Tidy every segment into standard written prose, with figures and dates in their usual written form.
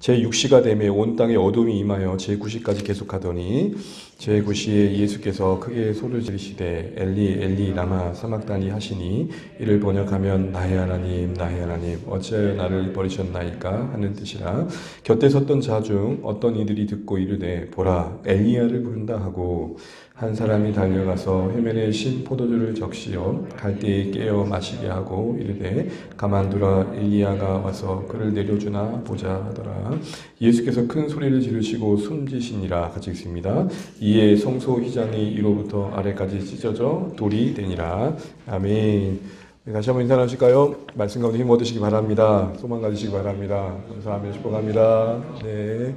제6시가 되매 온 땅에 어둠이 임하여 제9시까지 계속하더니 제9시에 예수께서 크게 소리 지르시되 엘리 엘리 라마 사막다니 하시니 이를 번역하면 나의 하나님 나의 하나님 어찌하여 나를 버리셨나이까 하는 뜻이라. 곁에 섰던 자 중 어떤 이들이 듣고 이르되 보라 엘리야를 부른다 하고 한 사람이 달려가서 해면에 신 포도주를 적시어 갈대에 깨어 마시게 하고 이르되 가만두라 엘리야가 와서 그를 내려주나 보자 하더라. 예수께서 큰 소리를 지르시고 숨지시니라. 같이 읽습니다. 이에 성소 휘장이 위로부터 아래까지 찢어져 돌이 되니라. 아멘. 다시 한번 인사 나누실까요? 말씀 가운데 힘 얻으시기 바랍니다. 소망 가지시기 바랍니다. 감사하며 축복합니다. 네.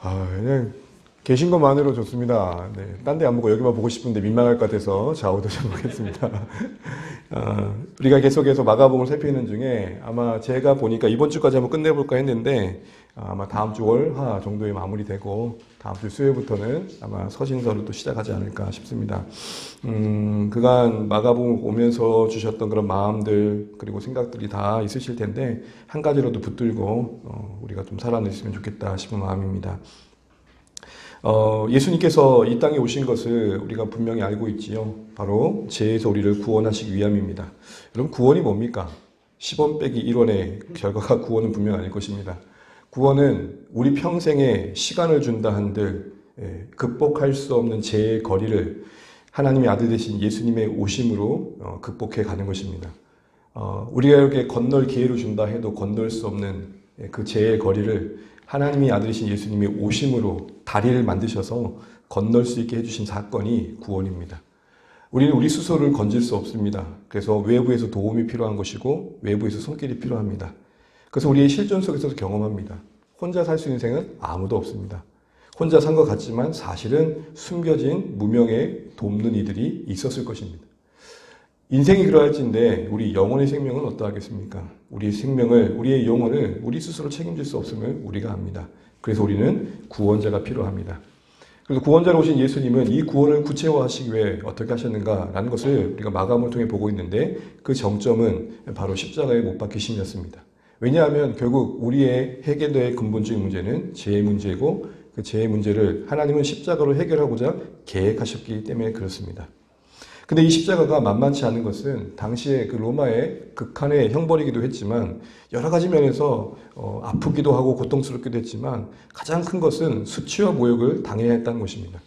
그냥 계신 것만으로 좋습니다. 네. 딴 데 안 보고 여기만 보고 싶은데 민망할 것 같아서 좌우도 좀 보겠습니다. 우리가 계속해서 마가복음을 살피는 중에 아마 제가 보니까 이번 주까지 한번 끝내볼까 했는데 아마 다음 주 월화 정도에 마무리되고 다음 주 수요일부터는 아마 서신서를 또 시작하지 않을까 싶습니다. 그간 마가복음 오면서 주셨던 그런 마음들 그리고 생각들이 다 있으실 텐데 한 가지라도 붙들고 우리가 좀 살아냈으면 좋겠다 싶은 마음입니다. 예수님께서 이 땅에 오신 것을 우리가 분명히 알고 있지요. 바로 죄에서 우리를 구원하시기 위함입니다. 여러분 구원이 뭡니까? 10원 빼기 1원의 결과가 구원은 분명 아닐 것입니다. 구원은 우리 평생에 시간을 준다 한들 극복할 수 없는 죄의 거리를 하나님의 아들 되신 예수님의 오심으로 극복해 가는 것입니다. 우리가 이렇게 건널 기회를 준다 해도 건널 수 없는 그 죄의 거리를 하나님의 아들이신 예수님이 오심으로 다리를 만드셔서 건널 수 있게 해주신 사건이 구원입니다. 우리는 우리 스스로를 건질 수 없습니다. 그래서 외부에서 도움이 필요한 것이고 외부에서 손길이 필요합니다. 그래서 우리의 실존 속에서 경험합니다. 혼자 살 수 있는 생은 아무도 없습니다. 혼자 산 것 같지만 사실은 숨겨진 무명의 돕는 이들이 있었을 것입니다. 인생이 그러할진데 우리 영혼의 생명은 어떠하겠습니까? 우리의 생명을, 우리의 영혼을 우리 스스로 책임질 수 없음을 우리가 압니다. 그래서 우리는 구원자가 필요합니다. 그래서 구원자로 오신 예수님은 이 구원을 구체화하시기 위해 어떻게 하셨는가라는 것을 우리가 마감을 통해 보고 있는데 그 정점은 바로 십자가에 못 박히심이었습니다. 왜냐하면 결국 우리의 해결될 근본적인 문제는 죄의 문제고 그 죄의 문제를 하나님은 십자가로 해결하고자 계획하셨기 때문에 그렇습니다. 근데 이 십자가가 만만치 않은 것은 당시에 그 로마의 극한의 형벌이기도 했지만 여러 가지 면에서 아프기도 하고 고통스럽기도 했지만 가장 큰 것은 수치와 모욕을 당해야 했다는 것입니다.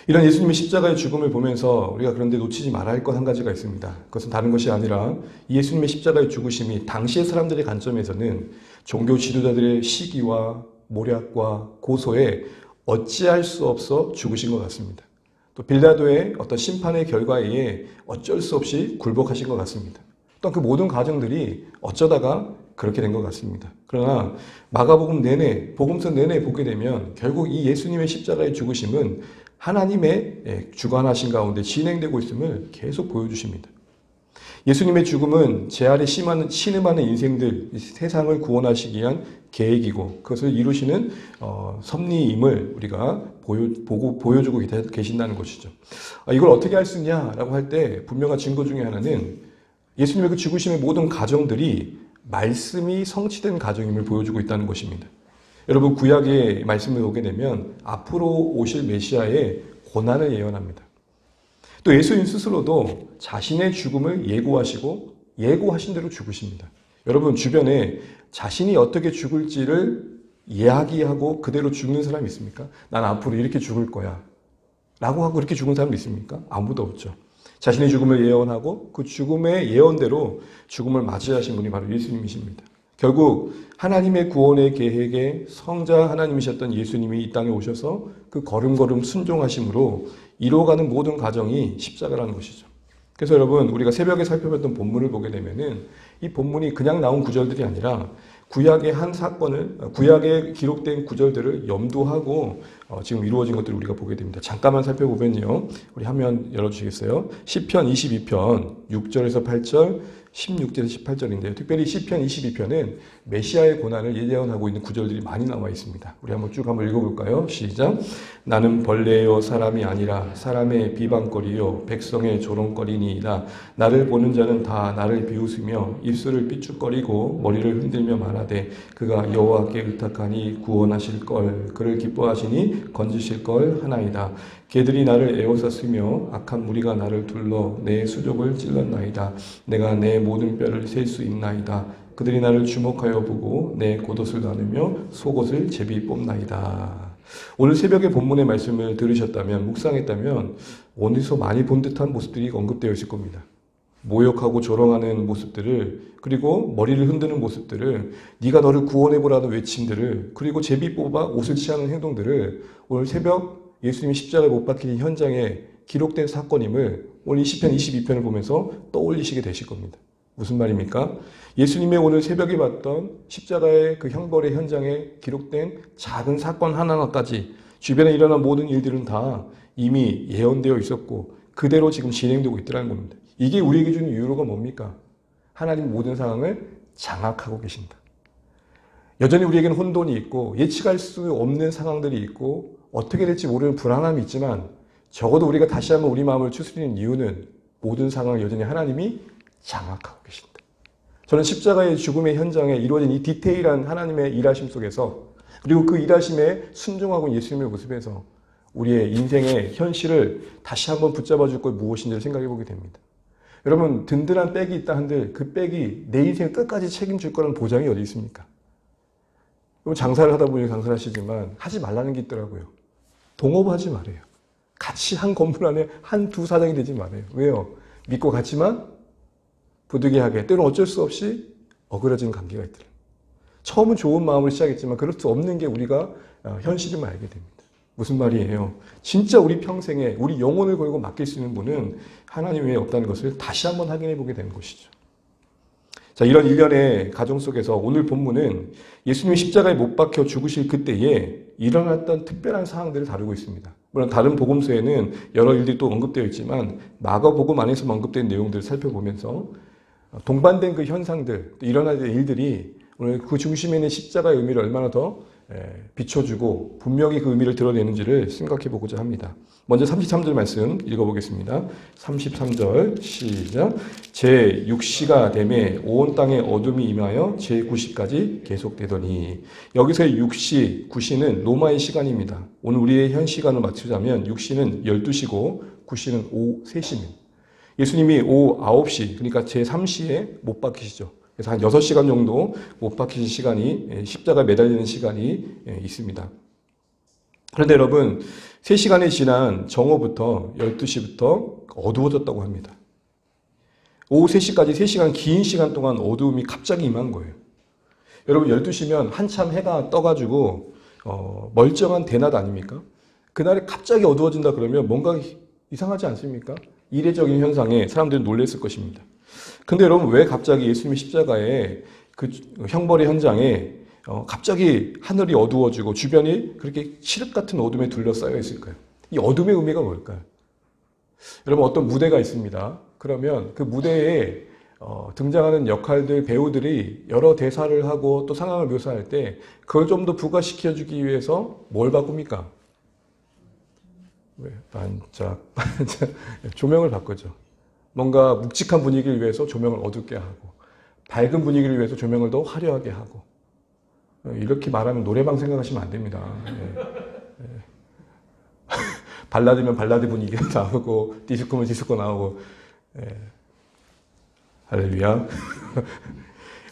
이런 예수님의 십자가의 죽음을 보면서 우리가 그런데 놓치지 말아야 할 것 한 가지가 있습니다. 그것은 다른 것이 아니라 예수님의 십자가의 죽으심이 당시의 사람들의 관점에서는 종교 지도자들의 시기와 모략과 고소에 어찌할 수 없어 죽으신 것 같습니다. 또 빌라도의 어떤 심판의 결과에 어쩔 수 없이 굴복하신 것 같습니다. 또 그 모든 과정들이 어쩌다가 그렇게 된 것 같습니다. 그러나 마가복음 내내, 복음서 내내 보게 되면 결국 이 예수님의 십자가의 죽으심은 하나님의 주관하신 가운데 진행되고 있음을 계속 보여주십니다. 예수님의 죽음은 제 아래 신음하는 인생들, 세상을 구원하시기 위한 계획이고 그것을 이루시는 섭리임을 우리가 보여주고 계신다는 것이죠. 이걸 어떻게 할 수 있냐라고 할 때 분명한 증거 중에 하나는 예수님의 그 죽으심의 모든 과정들이 말씀이 성취된 과정임을 보여주고 있다는 것입니다. 여러분 구약의 말씀을 보게 되면 앞으로 오실 메시아의 고난을 예언합니다. 또 예수님 스스로도 자신의 죽음을 예고하시고 예고하신 대로 죽으십니다. 여러분 주변에 자신이 어떻게 죽을지를 이야기하고 그대로 죽는 사람이 있습니까? 난 앞으로 이렇게 죽을 거야 라고 하고 이렇게 죽은 사람이 있습니까? 아무도 없죠. 자신의 죽음을 예언하고 그 죽음의 예언대로 죽음을 맞이하신 분이 바로 예수님이십니다. 결국 하나님의 구원의 계획의 성자 하나님이셨던 예수님이 이 땅에 오셔서 그 걸음걸음 순종하심으로 이루어가는 모든 과정이 십자가라는 것이죠. 그래서 여러분 우리가 새벽에 살펴봤던 본문을 보게 되면은 이 본문이 그냥 나온 구절들이 아니라 구약의 한 사건을 구약에 기록된 구절들을 염두하고 지금 이루어진 것들을 우리가 보게 됩니다. 잠깐만 살펴보면요. 우리 화면 열어주시겠어요? 시편 22편 6절에서 8절 16절에서 18절인데요. 특별히 시편 22편은 메시아의 고난을 예언하고 있는 구절들이 많이 나와 있습니다. 우리 한번 읽어볼까요? 시작. 나는 벌레요 사람이 아니라 사람의 비방거리요 백성의 조롱거리니이다. 나를 보는 자는 다 나를 비웃으며 입술을 삐죽거리고 머리를 흔들며 말하되 그가 여호와께 의탁하니 구원하실 걸 그를 기뻐하시니 건지실 걸 하나이다. 개들이 나를 에워쌌으며 악한 무리가 나를 둘러 내 수족을 찔렀나이다. 내가 내 모든 뼈를 셀 수 있나이다. 그들이 나를 주목하여 보고 내 겉옷을 나누며 속옷을 제비 뽑나이다. 오늘 새벽에 본문의 말씀을 들으셨다면 묵상했다면 어디서 많이 본 듯한 모습들이 언급되어 있을 겁니다. 모욕하고 조롱하는 모습들을 그리고 머리를 흔드는 모습들을 네가 너를 구원해보라는 외침들을 그리고 제비 뽑아 옷을 취하는 행동들을 오늘 새벽 예수님이 십자가에 못 박히는 현장에 기록된 사건임을 오늘 이 시편 22편을 보면서 떠올리시게 되실 겁니다. 무슨 말입니까? 예수님의 오늘 새벽에 봤던 십자가의 그 형벌의 현장에 기록된 작은 사건 하나하나까지 주변에 일어난 모든 일들은 다 이미 예언되어 있었고 그대로 지금 진행되고 있더라는 겁니다. 이게 우리에게 주는 유로가 뭡니까? 하나님 모든 상황을 장악하고 계신다. 여전히 우리에게는 혼돈이 있고 예측할 수 없는 상황들이 있고 어떻게 될지 모르는 불안함이 있지만 적어도 우리가 다시 한번 우리 마음을 추스리는 이유는 모든 상황을 여전히 하나님이 장악하고 계신다. 저는 십자가의 죽음의 현장에 이루어진 이 디테일한 하나님의 일하심 속에서 그리고 그 일하심에 순종하고 예수님의 모습에서 우리의 인생의 현실을 다시 한번 붙잡아 줄 것 무엇인지를 생각해 보게 됩니다. 여러분 든든한 백이 있다 한들 그 백이 내 인생 끝까지 책임질 거라는 보장이 어디 있습니까? 장사를 하다 보니 장사를 하시지만 하지 말라는 게 있더라고요. 동업하지 말아요. 같이 한 건물 안에 한두 사장이 되지 말아요. 왜요? 믿고 갔지만 부득이하게 때로는 어쩔 수 없이 어그러지는 관계가 있더라고요. 처음은 좋은 마음으로 시작했지만 그럴 수 없는 게 우리가 현실임을 알게 됩니다. 무슨 말이에요? 진짜 우리 평생에 우리 영혼을 걸고 맡길 수 있는 분은 하나님 외에 없다는 것을 다시 한번 확인해 보게 되는 것이죠. 자, 이런 일련의 가정 속에서 오늘 본문은 예수님이 십자가에 못 박혀 죽으실 그때에 일어났던 특별한 사항들을 다루고 있습니다. 물론 다른 복음서에는 여러 일들이 또 언급되어 있지만 마가복음 안에서 언급된 내용들을 살펴보면서 동반된 그 현상들, 일어나는 일들이 오늘 그 중심에 있는 십자가의 의미를 얼마나 더 비춰주고 분명히 그 의미를 드러내는지를 생각해 보고자 합니다. 먼저 33절 말씀 읽어보겠습니다. 33절 시작. 제6시가 되매 온 땅에 어둠이 임하여 제9시까지 계속되더니 여기서의 6시, 9시는 로마의 시간입니다. 오늘 우리의 현 시간을 맞추자면 6시는 12시고 9시는 오후 3시입니다. 예수님이 오후 9시 그러니까 제3시에 못 박히시죠. 그래서 한 6시간 정도 못 박히신 시간이 십자가에 매달리는 시간이 있습니다. 그런데 여러분 3시간이 지난 정오부터 12시부터 어두워졌다고 합니다. 오후 3시까지 3시간 긴 시간 동안 어두움이 갑자기 임한 거예요. 여러분 12시면 한참 해가 떠가지고 멀쩡한 대낮 아닙니까? 그날에 갑자기 어두워진다 그러면 뭔가 이상하지 않습니까? 이례적인 현상에 사람들은 놀랐을 것입니다. 근데 여러분 왜 갑자기 예수님의 십자가에 그 형벌의 현장에 갑자기 하늘이 어두워지고 주변이 그렇게 칠흑 같은 어둠에 둘러싸여 있을까요? 이 어둠의 의미가 뭘까요? 여러분 어떤 무대가 있습니다. 그러면 그 무대에 등장하는 역할들, 배우들이 여러 대사를 하고 또 상황을 묘사할 때 그걸 좀 더 부각시켜주기 위해서 뭘 바꿉니까? 왜? 반짝 조명을 바꾸죠. 뭔가 묵직한 분위기를 위해서 조명을 어둡게 하고 밝은 분위기를 위해서 조명을 더 화려하게 하고 이렇게 말하면 노래방 생각하시면 안 됩니다. 발라드면 발라드 분위기가 나오고 디스코면 디스코 나오고 할렐루야.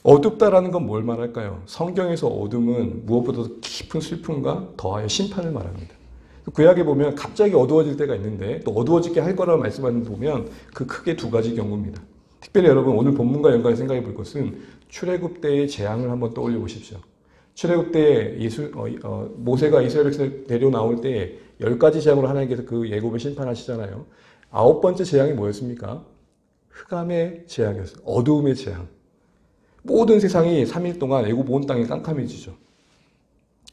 어둡다라는 건 뭘 말할까요? 성경에서 어둠은 무엇보다도 깊은 슬픔과 더하여 심판을 말합니다. 구약에 보면 갑자기 어두워질 때가 있는데 또 어두워지게 할 거라고 말씀하는 데 보면 그 크게 두 가지 경우입니다. 특별히 여러분 오늘 본문과 연관해 생각해 볼 것은 출애굽 때의 재앙을 한번 떠올려 보십시오. 출애굽 때 모세가 이스라엘 백성을 데려 나올 때 10가지 재앙으로 하나님께서 그 애굽을 심판하시잖아요. 9번째 재앙이 뭐였습니까? 흑암의 재앙이었어요. 어두움의 재앙. 모든 세상이 3일 동안 애굽 온 땅이 깜깜해지죠.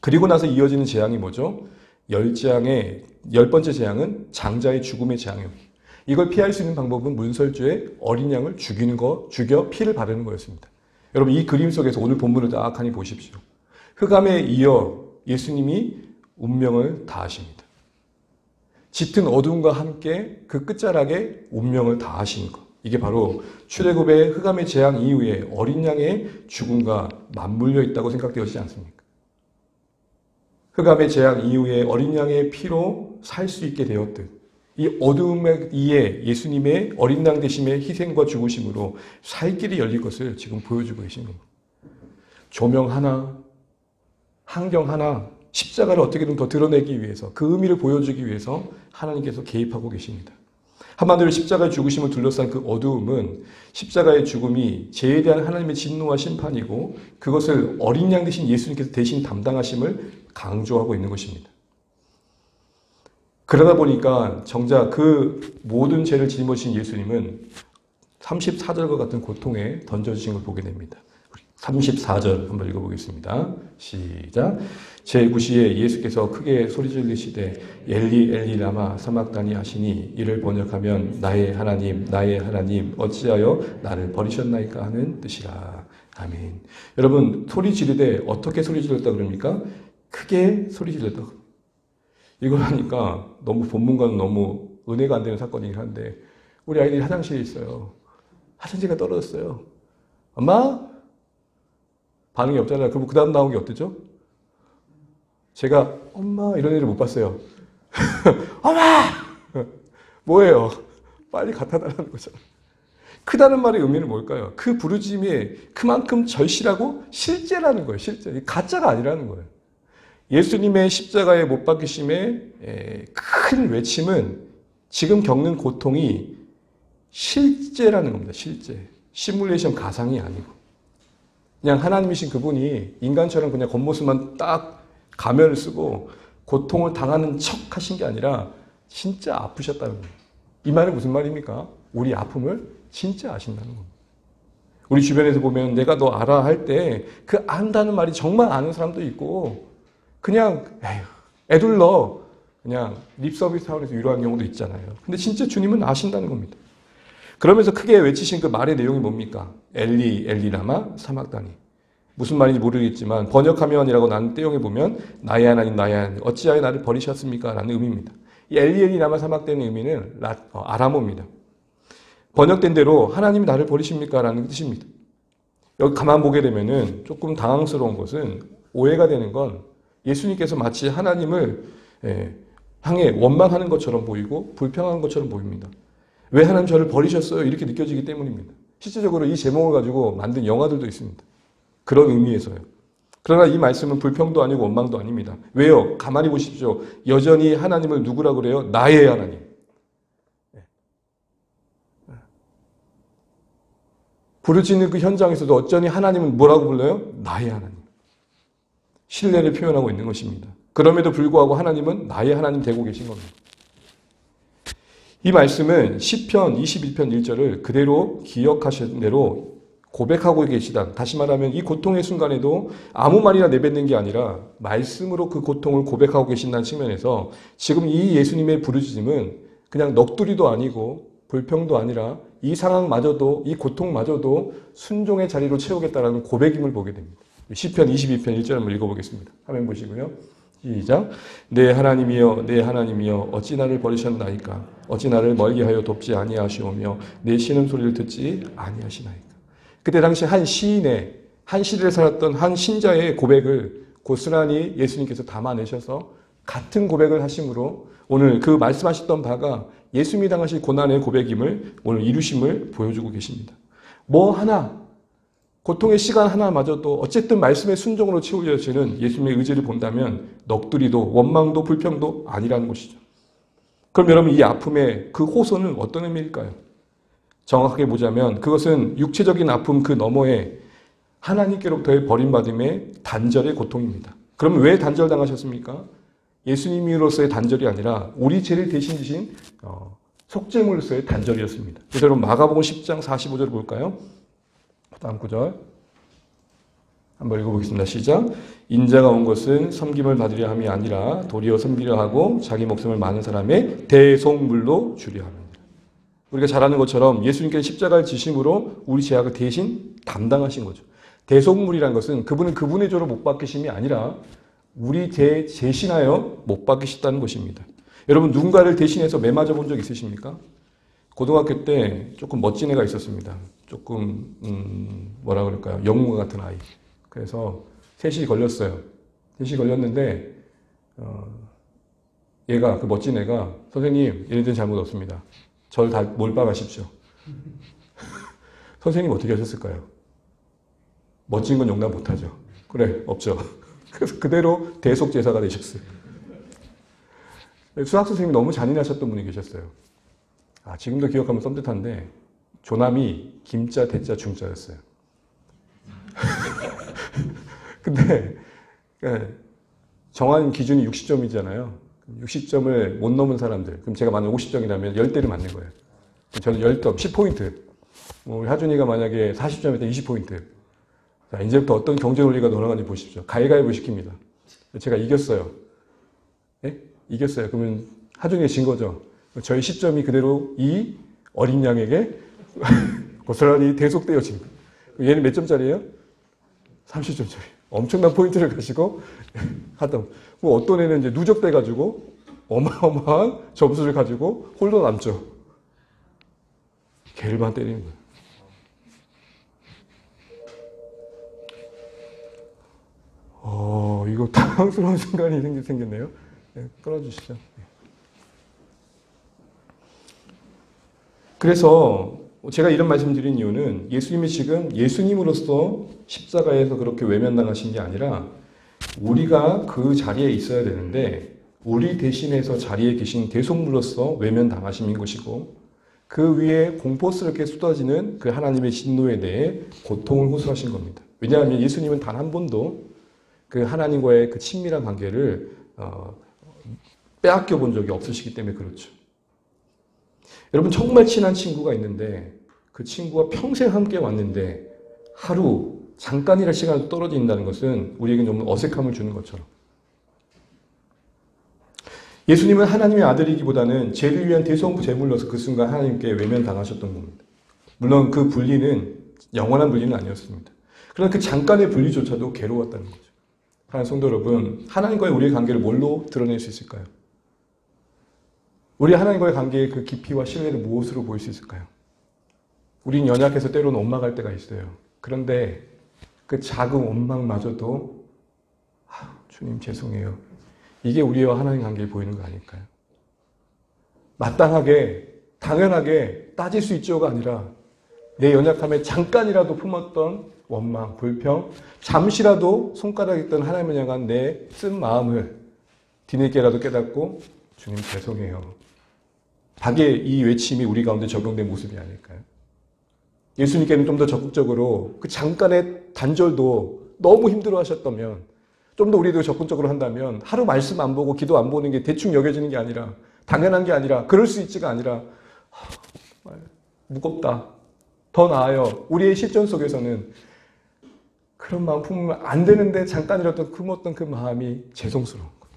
그리고 나서 이어지는 재앙이 뭐죠? 10번째 재앙은 장자의 죽음의 재앙이에요. 이걸 피할 수 있는 방법은 문설주에 어린 양을 죽여 피를 바르는 거였습니다. 여러분 이 그림 속에서 오늘 본문을 딱하니 보십시오. 흑암에 이어 예수님이 운명을 다하십니다. 짙은 어둠과 함께 그 끝자락에 운명을 다하신 것. 이게 바로 출애굽의 흑암의 재앙 이후에 어린 양의 죽음과 맞물려 있다고 생각되어지지 않습니까? 흑암의 재앙 이후에 어린 양의 피로 살 수 있게 되었듯 이 어둠에 의해 예수님의 어린 양 되심의 희생과 죽으심으로 살 길이 열릴 것을 지금 보여주고 계신 겁니다. 조명 하나, 환경 하나, 십자가를 어떻게든 더 드러내기 위해서 그 의미를 보여주기 위해서 하나님께서 개입하고 계십니다. 한마디로 십자가의 죽으심을 둘러싼 그 어두움은 십자가의 죽음이 죄에 대한 하나님의 진노와 심판이고 그것을 어린 양 되신 예수님께서 대신 담당하심을 강조하고 있는 것입니다. 그러다 보니까 정작 그 모든 죄를 짊어지신 예수님은 34절과 같은 고통에 던져주신 걸 보게 됩니다. 34절 한번 읽어보겠습니다. 시작. 제9시에 예수께서 크게 소리 지르시되 엘리 엘리 라마 사막다니 하시니 이를 번역하면 나의 하나님 어찌하여 나를 버리셨나이까 하는 뜻이라. 아멘. 여러분 소리 지르되 어떻게 소리 질렀다 그럽니까? 크게 소리 질렀다. 이걸 하니까 너무 본문과는 너무 은혜가 안 되는 사건이긴 한데 우리 아이들이 화장실에 있어요. 화장지가 떨어졌어요. 엄마? 반응이 없잖아요. 그럼 그 다음 나온 게 어땠죠? 제가 엄마 이런 애를 못 봤어요. 엄마! 뭐예요? 빨리 갖다 달라는 거잖아요. 크다는 말의 의미는 뭘까요? 그 부르짖음이 그만큼 절실하고 실제라는 거예요. 실제. 가짜가 아니라는 거예요. 예수님의 십자가에 못 박히심의 큰 외침은 지금 겪는 고통이 실제라는 겁니다. 실제. 시뮬레이션 가상이 아니고. 그냥 하나님이신 그분이 인간처럼 그냥 겉모습만 딱 가면을 쓰고 고통을 당하는 척 하신 게 아니라 진짜 아프셨다는 거예요. 이 말은 무슨 말입니까? 우리 아픔을 진짜 아신다는 겁니다. 우리 주변에서 보면 내가 너 알아 할 때 그 안다는 말이 정말 아는 사람도 있고 그냥 에휴 애둘러 그냥 립서비스 차원에서 위로한 경우도 있잖아요. 근데 진짜 주님은 아신다는 겁니다. 그러면서 크게 외치신 그 말의 내용이 뭡니까? 엘리 엘리 라마 사막다니. 무슨 말인지 모르겠지만 번역하면이라고 나는 떼용해 보면 나의 하나님 어찌하여 나를 버리셨습니까? 라는 의미입니다. 이 엘리 엘리 라마 사막다니 의미는 아람어입니다. 번역된 대로 하나님이 나를 버리십니까? 라는 뜻입니다. 여기 가만 보게 되면은 조금 당황스러운 것은 오해가 되는 건 예수님께서 마치 하나님을 향해 원망하는 것처럼 보이고 불평하는 것처럼 보입니다. 왜 하나님 저를 버리셨어요? 이렇게 느껴지기 때문입니다. 실제적으로 이 제목을 가지고 만든 영화들도 있습니다. 그런 의미에서요. 그러나 이 말씀은 불평도 아니고 원망도 아닙니다. 왜요? 가만히 보십시오. 여전히 하나님을 누구라고 그래요? 나의 하나님. 부르짖는 그 현장에서도 어쩌니 하나님은 뭐라고 불러요? 나의 하나님. 신뢰를 표현하고 있는 것입니다. 그럼에도 불구하고 하나님은 나의 하나님 되고 계신 겁니다. 이 말씀은 시편 21편 1절을 그대로 기억하신 대로 고백하고 계시다. 다시 말하면 이 고통의 순간에도 아무 말이나 내뱉는 게 아니라 말씀으로 그 고통을 고백하고 계신다는 측면에서 지금 이 예수님의 부르짖음은 그냥 넋두리도 아니고 불평도 아니라 이 상황마저도 이 고통마저도 순종의 자리로 채우겠다라는 고백임을 보게 됩니다. 시편 22편 1절 한번 읽어보겠습니다. 화면 보시고요. 시작. 내 하나님이여 어찌 나를 버리셨나이까? 어찌 나를 멀게하여 돕지 아니하시오며 내 신음소리를 듣지 아니하시나이까? 그때 당시 한 시대를 살았던 한 신자의 고백을 고스란히 예수님께서 담아내셔서 같은 고백을 하심으로 오늘 그 말씀하셨던 바가 예수님이 당하신 고난의 고백임을 오늘 이루심을 보여주고 계십니다. 뭐 하나 고통의 시간 하나마저도 어쨌든 말씀의 순종으로 채우려지는 예수님의 의지를 본다면 넋두리도 원망도 불평도 아니라는 것이죠. 그럼 여러분 이 아픔의 그 호소는 어떤 의미일까요? 정확하게 보자면 그것은 육체적인 아픔 그 너머에 하나님께로부터의 버림받음의 단절의 고통입니다. 그럼 왜 단절당하셨습니까? 예수님으로서의 단절이 아니라 우리 죄를 대신 지신 속죄물로서의 단절이었습니다. 그대로 마가복음 10장 45절을 볼까요? 다음 구절 한번 읽어보겠습니다. 시작. 인자가 온 것은 섬김을 받으려 함이 아니라 도리어 섬기려 하고 자기 목숨을 많은 사람의 대속물로 주려 합니다. 우리가 잘 아는 것처럼 예수님께서 십자가를 지심으로 우리 죄악을 대신 담당하신 거죠. 대속물이란 것은 그분은 그분의 죄로 못 박히심이 아니라 우리 죄 대신하여 못 박히셨다는 것입니다. 여러분 누군가를 대신해서 매 맞아 본 적 있으십니까? 고등학교 때 조금 멋진 애가 있었습니다. 조금 뭐라 그럴까요? 영웅과 같은 아이. 그래서 셋이 걸렸어요. 셋이 걸렸는데 얘가 그 멋진 애가 선생님 얘네들은 잘못 없습니다. 저를 다 몰빵하십시오. 선생님 어떻게 하셨을까요? 멋진 건 용납 못하죠. 그래 없죠. 그래서 그대로 대속제사가 되셨어요. 수학 선생님이 너무 잔인하셨던 분이 계셨어요. 지금도 기억하면 썸뜻한데 조남이 김자, 대자, 중자였어요. 근데 정한 기준이 60점이잖아요. 60점을 못 넘은 사람들, 그럼 제가 만약 50점이라면 10대를 맞는 거예요. 저는 10점, 10포인트. 우리 하준이가 만약에 40점이면 20포인트. 자, 이제부터 어떤 경제 논리가 돌아가는지 보십시오. 가위가위보 시킵니다. 제가 이겼어요. 예? 이겼어요. 그러면 하준이가 진 거죠. 저희 10점이 그대로 이 어린 양에게 고스란히 대속되어진 거예요. 얘는 몇 점짜리예요? 30점짜리. 엄청난 포인트를 가지고 하던. 어떤 애는 이제 누적돼가지고 어마어마한 점수를 가지고 홀로 남죠. 개를만 때리는 거예요. 이거 당황스러운 순간이 생겼네요. 네, 끊어주시죠. 그래서 제가 이런 말씀 드린 이유는 예수님이 지금 예수님으로서 십자가에서 그렇게 외면당하신 게 아니라 우리가 그 자리에 있어야 되는데 우리 대신해서 자리에 계신 대속물로서 외면당하심인 것이고 그 위에 공포스럽게 쏟아지는 그 하나님의 진노에 대해 고통을 호소하신 겁니다. 왜냐하면 예수님은 단 한 번도 그 하나님과의 그 친밀한 관계를 빼앗겨 본 적이 없으시기 때문에 그렇죠. 여러분 정말 친한 친구가 있는데 그 친구가 평생 함께 왔는데 하루 잠깐이라 시간이 떨어진다는 것은 우리에게 너무 어색함을 주는 것처럼 예수님은 하나님의 아들이기보다는 죄를 위한 대속 제물로서 그 순간 하나님께 외면당하셨던 겁니다. 물론 그 분리는 영원한 분리는 아니었습니다. 그러나 그 잠깐의 분리조차도 괴로웠다는 거죠. 하나님 성도 여러분, 하나님과의 우리의 관계를 뭘로 드러낼 수 있을까요? 우리 하나님과의 관계의 그 깊이와 신뢰를 무엇으로 보일 수 있을까요? 우린 연약해서 때로는 원망할 때가 있어요. 그런데 그 작은 원망마저도 주님 죄송해요. 이게 우리와 하나님 관계에 보이는 거 아닐까요? 마땅하게 당연하게 따질 수 있죠가 아니라 내 연약함에 잠깐이라도 품었던 원망, 불평, 잠시라도 손가락에 있던 하나님을 향한 내 쓴 마음을 뒤늦게라도 깨닫고 주님 죄송해요. 박의 이 외침이 우리 가운데 적용된 모습이 아닐까요? 예수님께는 좀 더 적극적으로 그 잠깐의 단절도 너무 힘들어 하셨다면 좀 더 우리도 적극적으로 한다면 하루 말씀 안 보고 기도 안 보는 게 대충 여겨지는 게 아니라 당연한 게 아니라 그럴 수 있지가 아니라 무겁다. 더 나아요. 우리의 실전 속에서는 그런 마음 품으면 안 되는데 잠깐이라도 품었던 그 마음이 죄송스러운 거예요.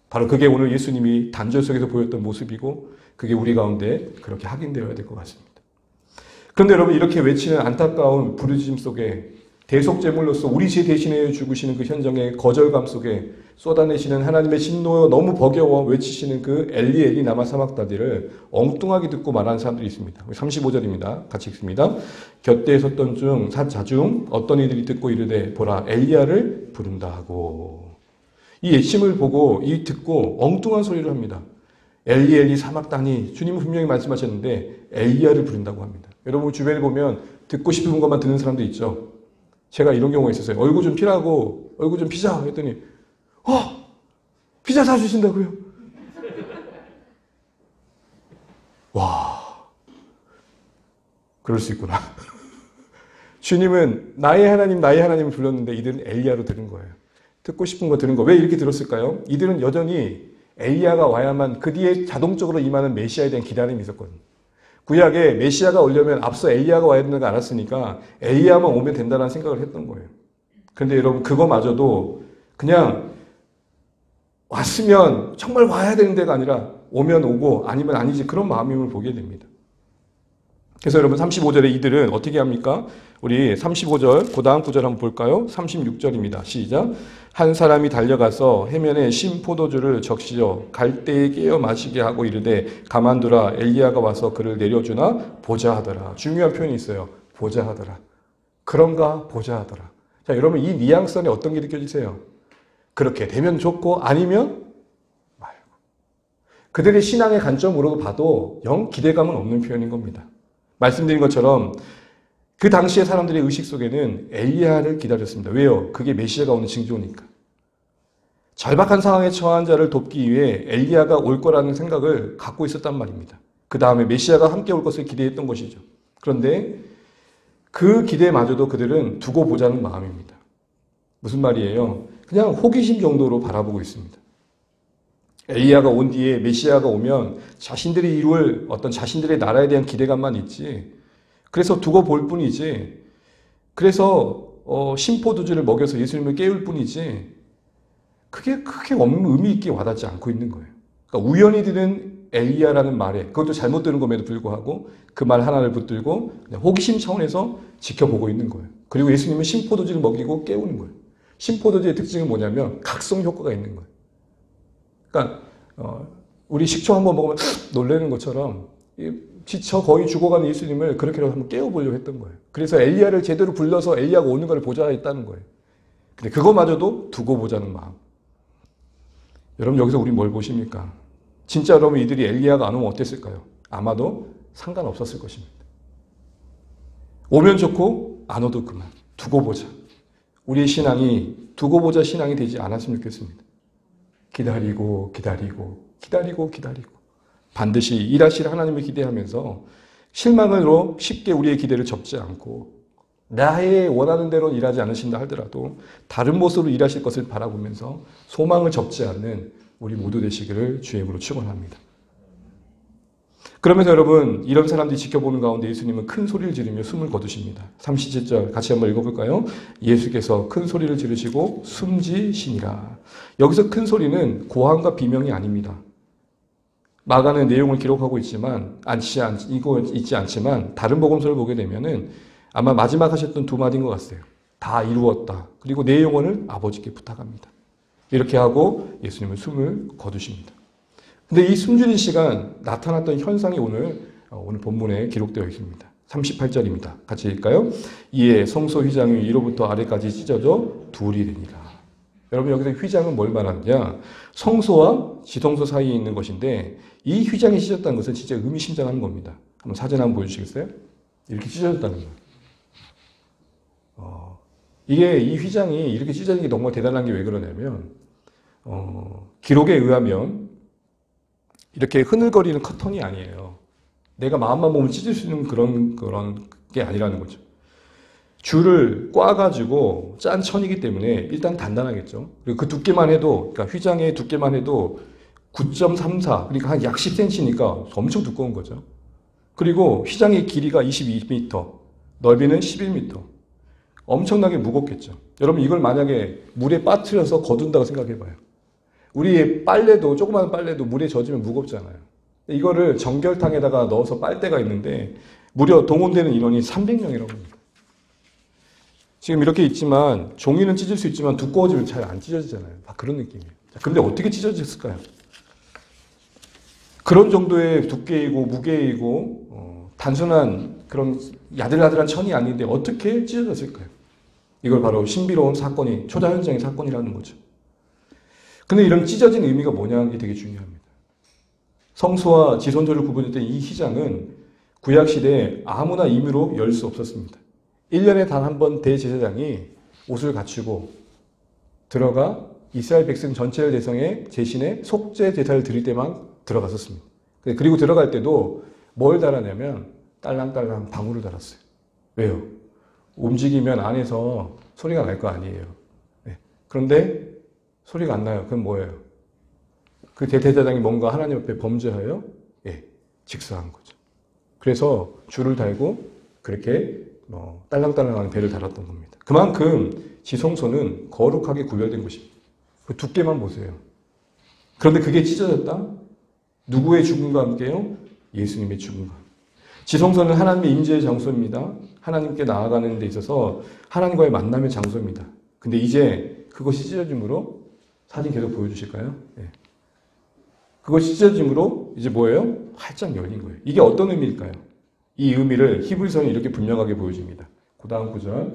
바로 그게 오늘 예수님이 단절 속에서 보였던 모습이고 그게 우리 가운데 그렇게 확인되어야 될 것 같습니다. 그런데 여러분 이렇게 외치는 안타까운 부르짖음 속에 대속제물로서 우리 죄 대신해 죽으시는 그 현장의 거절감 속에 쏟아내시는 하나님의 진노여 너무 버겨워 외치시는 그 엘리 엘리 라마 사박다디를 엉뚱하게 듣고 말하는 사람들이 있습니다. 35절입니다. 같이 읽습니다. 곁에 섰던 중 자중 어떤 이들이 듣고 이르되 보라 엘리야를 부른다 하고 이 예침을 보고 이 듣고 엉뚱한 소리를 합니다. 엘리 엘리 사막다니 주님은 분명히 말씀하셨는데 엘리야를 부른다고 합니다. 여러분 주변에 보면 듣고 싶은 것만 듣는 사람도 있죠. 제가 이런 경우가 있었어요. 얼굴 좀 피라고 얼굴 좀 피자 했더니 피자 사주신다고요? 와, 그럴 수 있구나. 주님은 나의 하나님을 불렀는데 이들은 엘리야로 들은 거예요. 듣고 싶은 거 들은 거. 왜 이렇게 들었을까요? 이들은 여전히 엘리야가 와야만 그 뒤에 자동적으로 임하는 메시아에 대한 기다림이 있었거든요. 구약에 메시아가 오려면 앞서 엘리야가 와야 되는 거 알았으니까 엘리야만 오면 된다는 생각을 했던 거예요. 그런데 여러분 그거마저도 그냥 왔으면 정말 와야 되는 데가 아니라 오면 오고 아니면 아니지 그런 마음임을 보게 됩니다. 그래서 여러분 35절에 이들은 어떻게 합니까? 우리 35절 그 다음 구절 한번 볼까요? 36절입니다. 시작. 한 사람이 달려가서 해면에 신 포도주를 적시어 갈대에 깨어 마시게 하고 이르되 가만두라 엘리야가 와서 그를 내려주나 보자 하더라. 중요한 표현이 있어요. 보자 하더라. 그런가 보자 하더라. 자, 여러분 이 뉘앙스 안에 어떤 게 느껴지세요? 그렇게 되면 좋고 아니면 말고. 그들의 신앙의 관점으로 봐도 영 기대감은 없는 표현인 겁니다. 말씀드린 것처럼 그 당시의 사람들의 의식 속에는 엘리야를 기다렸습니다. 왜요? 그게 메시아가 오는 징조니까. 절박한 상황에 처한 자를 돕기 위해 엘리야가 올 거라는 생각을 갖고 있었단 말입니다. 그 다음에 메시아가 함께 올 것을 기대했던 것이죠. 그런데 그 기대마저도 그들은 두고 보자는 마음입니다. 무슨 말이에요? 그냥 호기심 정도로 바라보고 있습니다. 엘리야가 온 뒤에 메시아가 오면 자신들이 이룰 어떤 자신들의 나라에 대한 기대감만 있지. 그래서 두고 볼 뿐이지. 그래서 신포도주를 먹여서 예수님을 깨울 뿐이지. 그게 크게 의미 있게 와닿지 않고 있는 거예요. 그러니까 우연히 들은 엘리야라는 말에 그것도 잘못 들은 것에도 불구하고 그 말 하나를 붙들고 그냥 호기심 차원에서 지켜보고 있는 거예요. 그리고 예수님은 신포도주를 먹이고 깨우는 거예요. 신포도주의 특징은 뭐냐면 각성 효과가 있는 거예요. 그러니까 우리 식초 한번 먹으면 놀라는 것처럼 지쳐 거의 죽어가는 예수님을 그렇게라도 한번 깨워보려고 했던 거예요. 그래서 엘리야를 제대로 불러서 엘리야가 오는 걸 보자 했다는 거예요. 근데 그거마저도 두고 보자는 마음. 여러분 여기서 우리 뭘 보십니까? 진짜 여러분 이들이 엘리야가 안 오면 어땠을까요? 아마도 상관없었을 것입니다. 오면 좋고 안 오도 그만. 두고 보자. 우리의 신앙이 두고 보자 신앙이 되지 않았으면 좋겠습니다. 기다리고 기다리고 기다리고 기다리고 반드시 일하실 하나님을 기대하면서 실망으로 쉽게 우리의 기대를 접지 않고 나의 원하는 대로 일하지 않으신다 하더라도 다른 모습으로 일하실 것을 바라보면서 소망을 접지 않는 우리 모두 되시기를 주의 이름으로 축원합니다. 그러면서 여러분 이런 사람들이 지켜보는 가운데 예수님은 큰 소리를 지르며 숨을 거두십니다. 37절 같이 한번 읽어볼까요? 예수께서 큰 소리를 지르시고 숨지시니라. 여기서 큰 소리는 고함과 비명이 아닙니다. 마가는 내용을 기록하고 있지만 있지 않지만 다른 복음서를 보게 되면은 아마 마지막 하셨던 두 마디인 것 같아요. 다 이루었다. 그리고 내 영혼을 아버지께 부탁합니다. 이렇게 하고 예수님은 숨을 거두십니다. 근데 이 숨죽인 시간 나타났던 현상이 오늘 본문에 기록되어 있습니다. 38절입니다. 같이 읽을까요? 이에 성소 휘장이 위로부터 아래까지 찢어져 둘이 되니라. 여러분 여기서 휘장은 뭘 말하느냐? 성소와 지성소 사이에 있는 것인데 이 휘장이 찢어졌다는 것은 진짜 의미심장한 겁니다. 한번 사진 한번 보여주시겠어요? 이렇게 찢어졌다는 거예요. 이게 이 휘장이 이렇게 찢어진 게 정말 대단한 게 왜 그러냐면 기록에 의하면 이렇게 흐늘거리는 커튼이 아니에요. 내가 마음만 보면 찢을 수 있는 그런 게 아니라는 거죠. 줄을 꽈가지고 짠 천이기 때문에 일단 단단하겠죠. 그리고 그 두께만 해도, 그러니까 휘장의 두께만 해도 9.34, 그러니까 한 약 10cm니까 엄청 두꺼운 거죠. 그리고 휘장의 길이가 22m, 넓이는 11m. 엄청나게 무겁겠죠. 여러분 이걸 만약에 물에 빠뜨려서 거둔다고 생각해봐요. 우리의 빨래도, 조그마한 빨래도 물에 젖으면 무겁잖아요. 이거를 정결탕에다가 넣어서 빨 때가 있는데 무려 동원되는 인원이 300명이라고 합니다. 지금 이렇게 있지만 종이는 찢을 수 있지만 두꺼워지면 잘 안 찢어지잖아요. 그런 느낌이에요. 근데 어떻게 찢어졌을까요? 그런 정도의 두께이고 무게이고 단순한 그런 야들야들한 천이 아닌데 어떻게 찢어졌을까요? 이걸 바로 신비로운 사건이 초자 현장의 사건이라는 거죠. 근데 이런 찢어진 의미가 뭐냐는 게 되게 중요합니다. 성소와 지성소를 구분했던 이 휘장은 구약시대에 아무나 임의로 열 수 없었습니다. 1년에 단 한 번 대제사장이 옷을 갖추고 들어가 이스라엘 백성 전체를 대성해 제신의 속죄 제사를 드릴 때만 들어갔었습니다. 그리고 들어갈 때도 뭘 달았냐면 딸랑딸랑 방울을 달았어요. 왜요? 움직이면 안에서 소리가 날 거 아니에요. 네. 그런데 소리가 안 나요. 그럼 뭐예요? 그 대제사장이 뭔가 하나님 앞에 범죄하여 직사한 거죠. 그래서 줄을 달고 그렇게 딸랑딸랑한 배를 달았던 겁니다. 그만큼 지성소는 거룩하게 구별된 것입니다. 그 두께만 보세요. 그런데 그게 찢어졌다? 누구의 죽음과 함께요? 예수님의 죽음과. 지성소는 하나님의 임재의 장소입니다. 하나님께 나아가는 데 있어서 하나님과의 만남의 장소입니다. 근데 이제 그것이 찢어짐으로 사진 계속 보여주실까요? 네. 그것이 찢어짐으로 이제 뭐예요? 활짝 열린 거예요. 이게 어떤 의미일까요? 이 의미를 히브리서는 이렇게 분명하게 보여줍니다. 그 다음 구절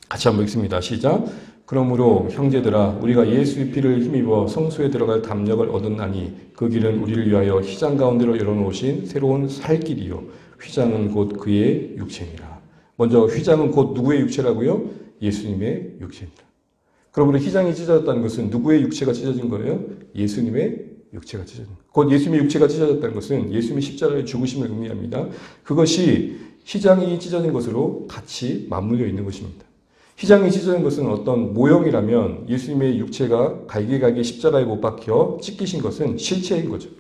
같이 한번 읽습니다. 시작. 그러므로 형제들아 우리가 예수의 피를 힘입어 성소에 들어갈 담력을 얻었나니 그 길은 우리를 위하여 휘장 가운데로 열어놓으신 새로운 살 길이요 휘장은 곧 그의 육체니라. 먼저 휘장은 곧 누구의 육체라고요? 예수님의 육체입니다. 그러므로 휘장이 찢어졌다는 것은 누구의 육체가 찢어진 거예요? 예수님의 육체가 찢어진 거예요. 곧 예수님의 육체가 찢어졌다는 것은 예수님의 십자가의 죽으심을 의미합니다. 그것이 휘장이 찢어진 것으로 같이 맞물려 있는 것입니다. 휘장이 찢어진 것은 어떤 모형이라면 예수님의 육체가 갈기갈기 십자가에 못 박혀 찢기신 것은 실체인 거죠.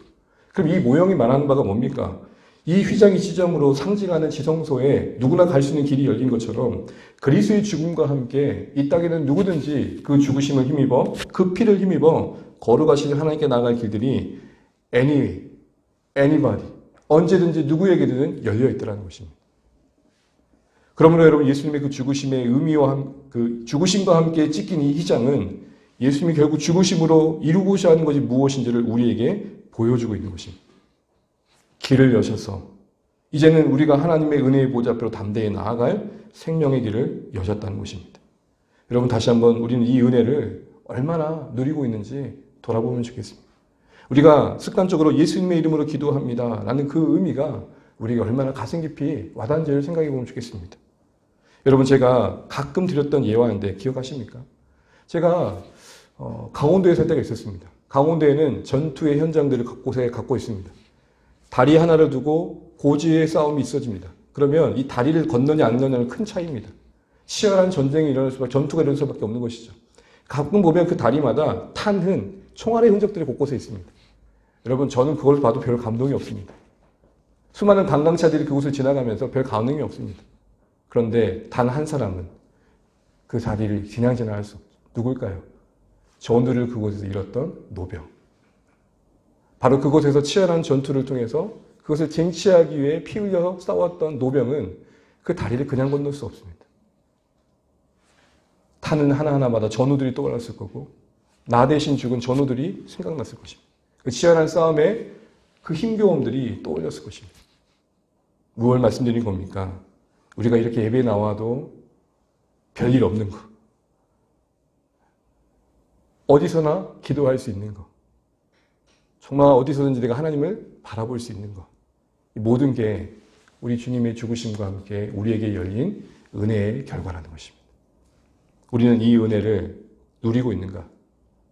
그럼 이 모형이 말하는 바가 뭡니까? 이 휘장이 찢어짐으로 상징하는 지성소에 누구나 갈 수 있는 길이 열린 것처럼 그리스도의 죽음과 함께 이 땅에는 누구든지 그 죽으심을 힘입어 그 피를 힘입어 걸어가시는 하나님께 나아갈 길들이 anybody 언제든지 누구에게든 열려 있더라는 것입니다. 그러므로 여러분 예수님의 그 죽으심의 의미와 그 죽으심과 함께 찢긴 이 휘장은 예수님이 결국 죽으심으로 이루고자 하는 것이 무엇인지를 우리에게 보여주고 있는 것입니다. 길을 여셔서 이제는 우리가 하나님의 은혜의 보좌 앞으로 담대히 나아갈 생명의 길을 여셨다는 것입니다. 여러분 다시 한번 우리는 이 은혜를 얼마나 누리고 있는지 돌아보면 좋겠습니다. 우리가 습관적으로 예수님의 이름으로 기도합니다 라는 그 의미가 우리가 얼마나 가슴 깊이 와닿은지를 생각해 보면 좋겠습니다. 여러분 제가 가끔 드렸던 예화인데 기억하십니까? 제가 강원도에 살 때가 있었습니다. 강원도에는 전투의 현장들을 곳에 갖고 있습니다. 다리 하나를 두고 고지의 싸움이 있어집니다. 그러면 이 다리를 건너냐 안 건너냐는 큰 차이입니다. 치열한 전쟁이 일어날 수밖에, 전투가 일어날 수밖에 없는 것이죠. 가끔 보면 그 다리마다 탄 총알의 흔적들이 곳곳에 있습니다. 여러분 저는 그걸 봐도 별 감동이 없습니다. 수많은 관광차들이 그곳을 지나가면서 별 감흥이 없습니다. 그런데 단 한 사람은 그 다리를 그냥 지나갈 수 없죠. 누굴까요? 전우를 그곳에서 잃었던 노병. 바로 그곳에서 치열한 전투를 통해서 그것을 쟁취하기 위해 피 흘려 싸웠던 노병은 그 다리를 그냥 건널 수 없습니다. 타는 하나하나마다 전우들이 떠올랐을 거고 나 대신 죽은 전우들이 생각났을 것입니다. 그 치열한 싸움에 그 힘겨움들이 떠올렸을 것입니다. 무엇을 말씀드린 겁니까? 우리가 이렇게 예배에 나와도 별일 없는 거. 어디서나 기도할 수 있는 거. 정말 어디서든지 내가 하나님을 바라볼 수 있는 것. 이 모든 게 우리 주님의 죽으심과 함께 우리에게 열린 은혜의 결과라는 것입니다. 우리는 이 은혜를 누리고 있는가?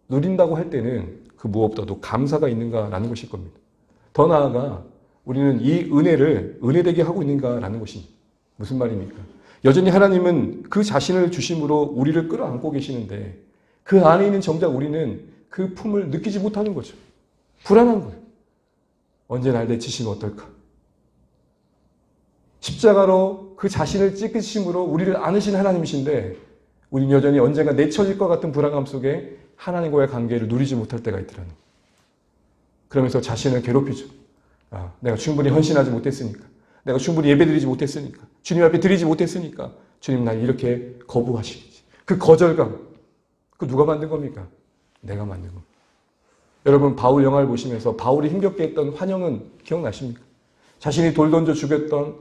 누린다고 할 때는 그 무엇보다도 감사가 있는가라는 것일 겁니다. 더 나아가 우리는 이 은혜를 은혜되게 하고 있는가라는 것입니다. 무슨 말입니까? 여전히 하나님은 그 자신을 주심으로 우리를 끌어안고 계시는데 그 안에 있는 정작 우리는 그 품을 느끼지 못하는 거죠. 불안한 거예요. 언제 날 내치시면 어떨까? 십자가로 그 자신을 찢으심으로 우리를 안으신 하나님이신데 우리는 여전히 언젠가 내쳐질 것 같은 불안감 속에 하나님과의 관계를 누리지 못할 때가 있더라는 거예요. 그러면서 자신을 괴롭히죠. 내가 충분히 헌신하지 못했으니까. 내가 충분히 예배드리지 못했으니까. 주님 앞에 드리지 못했으니까. 주님 날 이렇게 거부하시겠지. 그 거절감. 그 누가 만든 겁니까? 내가 만든 겁니다. 여러분 바울 영화를 보시면서 바울이 힘겹게 했던 환영은 기억나십니까? 자신이 돌 던져 죽였던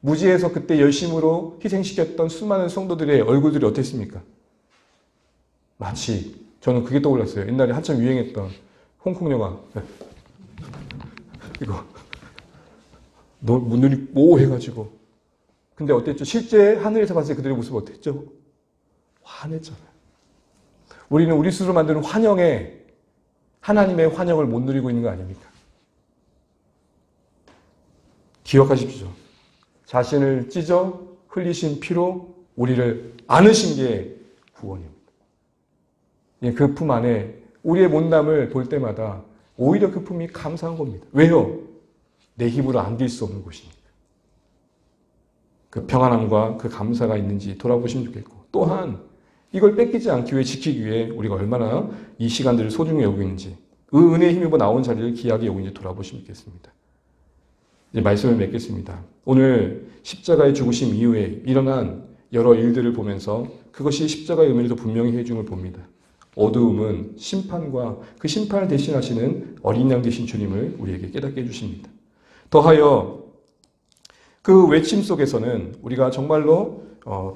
무지에서 그때 열심으로 희생시켰던 수많은 성도들의 얼굴들이 어땠습니까? 마치 저는 그게 떠올랐어요. 옛날에 한참 유행했던 홍콩 영화 이거 눈이 모호해가지고 근데 어땠죠? 실제 하늘에서 봤을 때 그들의 모습 어땠죠? 환했잖아요. 우리는 우리 스스로 만드는 환영에 하나님의 환영을 못 누리고 있는 거 아닙니까? 기억하십시오. 자신을 찢어 흘리신 피로 우리를 안으신 게 구원입니다. 그 품 안에 우리의 못남을 볼 때마다 오히려 그 품이 감사한 겁니다. 왜요? 내 힘으로 안길 수 없는 곳이니까. 그 평안함과 그 감사가 있는지 돌아보시면 좋겠고 또한 이걸 뺏기지 않기 위해 지키기 위해 우리가 얼마나 이 시간들을 소중히 여기고 있는지 그 은혜에 힘입어 나온 자리를 귀하게 여기는지 돌아보시면 좋겠습니다. 이제 말씀을 맺겠습니다. 오늘 십자가의 죽으심 이후에 일어난 여러 일들을 보면서 그것이 십자가의 의미를 더 분명히 해줌을 봅니다. 어두움은 심판과 그 심판을 대신하시는 어린 양 되신 주님을 우리에게 깨닫게 해주십니다. 더하여 그 외침 속에서는 우리가 정말로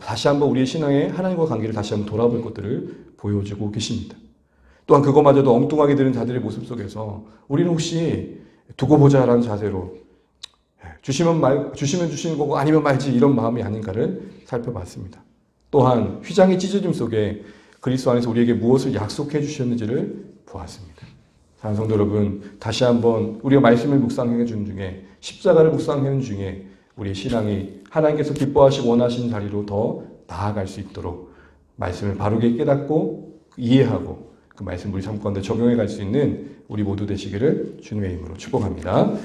다시 한번 우리의 신앙의 하나님과 관계를 다시 한번 돌아볼 것들을 보여주고 계십니다. 또한 그것마저도 엉뚱하게 되는 자들의 모습 속에서 우리는 혹시 두고 보자라는 자세로 주시면 주시는 거고 아니면 말지 이런 마음이 아닌가를 살펴봤습니다. 또한 휘장의 찢어짐 속에 그리스도 안에서 우리에게 무엇을 약속해 주셨는지를 보았습니다. 사랑하는 성도 여러분, 다시 한번 우리가 말씀을 묵상해 준 중에 십자가를 묵상하는 중에 우리의 신앙이 하나님께서 기뻐하시고 원하시는 자리로 더 나아갈 수 있도록 말씀을 바르게 깨닫고 이해하고 그 말씀 우리 삶 가운데 적용해 갈 수 있는 우리 모두 되시기를 주님의 이름으로 축복합니다.